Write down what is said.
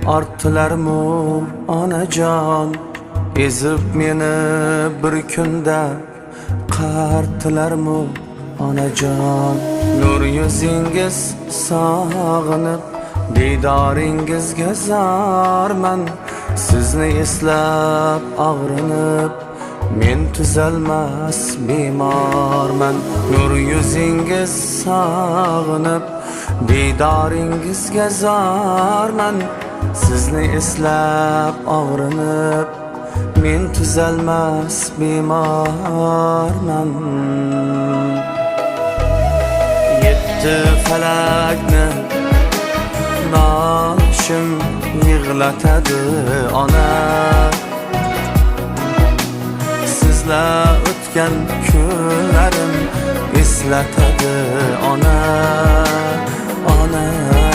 Arttılarmı onajon, ezib meni bir kunda qarttılarmı onajon. Nur yüzingiz sog'inib, diydoringizga zorman. Sizni eslab og'rinib, men tuzalmas bemorman. Nur yüzingiz sog'inib, diydoringizga zorman. Sizni eslab og'rinib, men tuzalmas bemorman. Yetti falakni noshim yig'latadi ona. Sizlar o'tgan kunlarim eslatadi ona, ona.